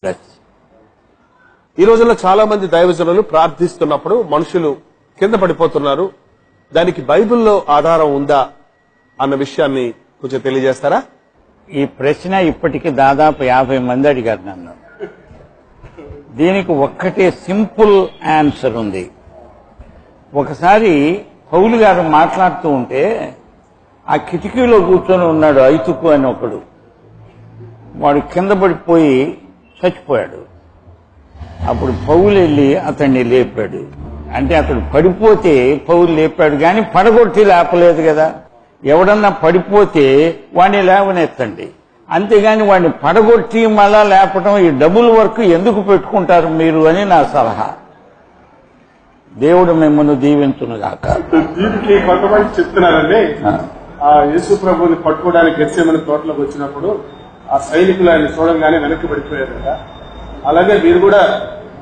ఈ రోజుల్లో చాలా మంది దైవజనులు ప్రార్థిస్తున్నప్పుడు మనుషులు కింద పడిపోతున్నారు. దానికి బైబిల్లో ఆధారం ఉందా అన్న విషయాన్ని కొంచెం తెలియజేస్తారా? ఈ ప్రశ్న ఇప్పటికి దాదాపు 50 మంది అడిగారు నన్ను. దీనికి ఒక్కటే సింపుల్ ఆన్సర్ ఉంది. ఒకసారి పౌలు గారు మాట్లాడుతూ ఉంటే ఆ కిటికీలో కూర్చొని ఉన్నాడు ఐతుకు అని ఒకడు. వాడు కింద పడిపోయి చచ్చిపోయాడు. అప్పుడు పౌలు వెళ్ళి అతన్ని లేపాడు. అంటే అతడు పడిపోతే పౌలు లేపాడు, కానీ పడగొట్టి లేపలేదు కదా. ఎవడన్నా పడిపోతే వాడిని లేవనెత్తండి, అంతేగాని వాడిని పడగొట్టి మళ్ళా లేపడం ఈ డబుల్ వర్క్ ఎందుకు పెట్టుకుంటారు మీరు అని నా సలహా. దేవుడు మిమ్మల్ని దీవించునుగాక. దీనికి కొంతమంది చెప్తున్నారండి, ఆ యేసు ప్రభుని పట్టుకోవడానికి గెత్సేమని తోటలోకి వచ్చినప్పుడు ఆ సైనికులు ఆయన చూడంగానే వెనక్కి పడిపోయారు కదా, అలాగే మీరు కూడా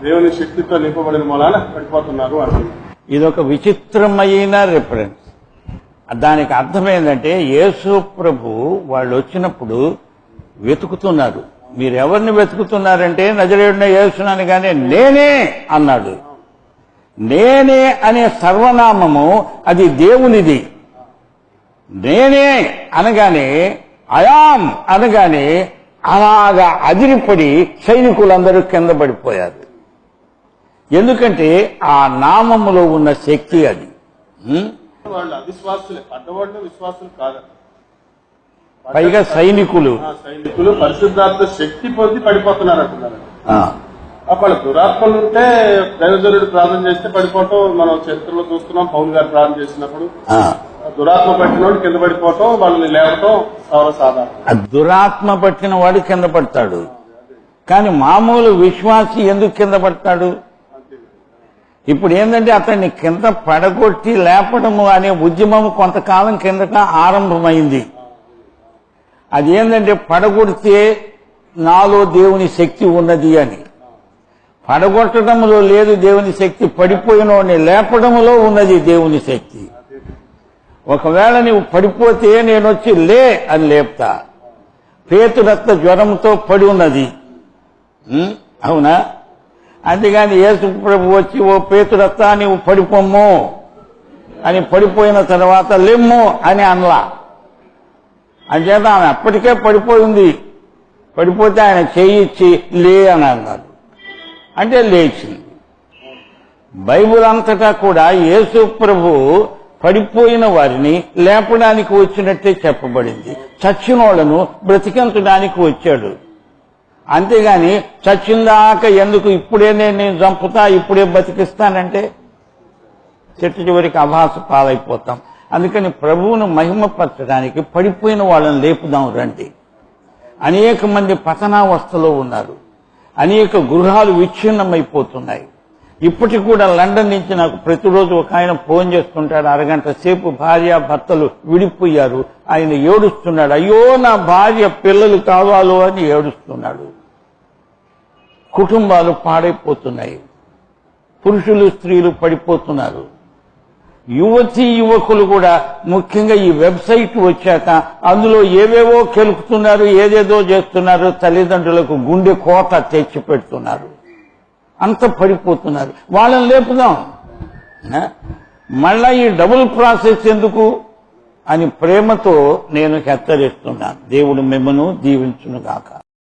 దేవుని శక్తితో నింపబడిన మూలాన పడిపోతున్నారు అంటుంది. ఇదొక విచిత్రమైన రిఫరెన్స్. దానికి అర్థం ఏంటంటే యేసు ప్రభు వాళ్ళు వచ్చినప్పుడు వెతుకుతున్నారు. మీరు ఎవరిని వెతుకుతున్నారంటే నజరేయుడైన యేసును అనగానే నేనే అన్నాడు. నేనే అనే సర్వనామము అది దేవునిది. నేనే అనగానే అయాం అనగానే అలాగా అదిరిపడి సైనికులందరూ కింద పడిపోయారు. ఎందుకంటే ఆ నామములో ఉన్న శక్తి అది. వాళ్ళు అవిశ్వాసులే, పడ్డవాళ్ళు విశ్వాసులు కాదు. పైగా సైనికులు పరిశుద్ధాత్మ శక్తి పొంది పడిపోతున్నారు అంటున్నారు. అప్పుడు దురాత్మలు ఉంటే దైవజనుడు ప్రార్థన చేస్తే పడిపోవటం మనం చరిత్రలో చూస్తున్నాం. పౌలు గారు ప్రార్థన చేసినప్పుడు దురాత్మ పట్టిన వాడు కింద పడిపోవటం, వాళ్ళని లేవటం సర్వసాధారణం. దురాత్మ పట్టిన వాడు కింద పడతాడు, కానీ మామూలు విశ్వాసి ఎందుకు కింద పడతాడు? ఇప్పుడు ఏంటంటే అతన్ని కింద పడగొట్టి లేపడము అనే ఉద్యమం కొంతకాలం కిందట ఆరంభమైంది. అది ఏంటంటే పడగొడితే నాలో దేవుని శక్తి ఉన్నది అని. పడగొట్టడంలో లేదు దేవుని శక్తి, పడిపోయిన వాడిని లేపడంలో ఉన్నది దేవుని శక్తి. ఒకవేళ నీవు పడిపోతే నేను వచ్చి లే అని లేపుతా. పేతురత్త జ్వరంతో పడి ఉన్నది, అవునా? అంతేగాని యేసు ప్రభు వచ్చి ఓ పేతురత్త నీవు పడిపోమ్ము అని పడిపోయిన తర్వాత లెమ్ము అని అనలా. అంచేత ఆమె అప్పటికే పడిపోయింది. పడిపోతే ఆయన చేయిచ్చి లే అని అన్నారు, అంటే లేచింది. బైబిల్ అంతటా కూడా యేసు ప్రభు పడిపోయిన వారిని లేపడానికి వచ్చినట్టే చెప్పబడింది. చచ్చిన వాళ్లను బ్రతికించడానికి వచ్చాడు. అంతేగాని చచ్చిందాక ఎందుకు ఇప్పుడే నేను చంపుతా ఇప్పుడే బతికిస్తానంటే చెట్టు చివరికి అభాస పాలైపోతాం. అందుకని ప్రభువును మహిమపరచడానికి పడిపోయిన వాళ్ళని లేపుదాం రండి. అనేక మంది పతనావస్థలో ఉన్నారు. అనేక గృహాలు విచ్ఛిన్నమైపోతున్నాయి. ఇప్పటికి కూడా లండన్ నుంచి నాకు ప్రతిరోజు ఒక ఆయన ఫోన్ చేస్తుంటాడు. అరగంట సేపు భార్య భర్తలు విడిపోయారు. ఆయన ఏడుస్తున్నాడు, అయ్యో నా భార్య పిల్లలు కావాలో అని ఏడుస్తున్నాడు. కుటుంబాలు పాడైపోతున్నాయి. పురుషులు స్త్రీలు పడిపోతున్నారు. యువతీ యువకులు కూడా ముఖ్యంగా ఈ వెబ్సైట్ వచ్చాక అందులో ఏవేవో కెలుపుతున్నారు, ఏదేదో చేస్తున్నారు. తల్లిదండ్రులకు గుండె కోత తెచ్చి పెడుతున్నారు. అంత పడిపోతున్నారు. వాళ్ళని లేపుదాం. మళ్ళా ఈ డబుల్ ప్రాసెస్ ఎందుకు అని ప్రేమతో నేను హెచ్చరిస్తున్నాను. దేవుడు మిమ్మల్ని దీవించునుగాక.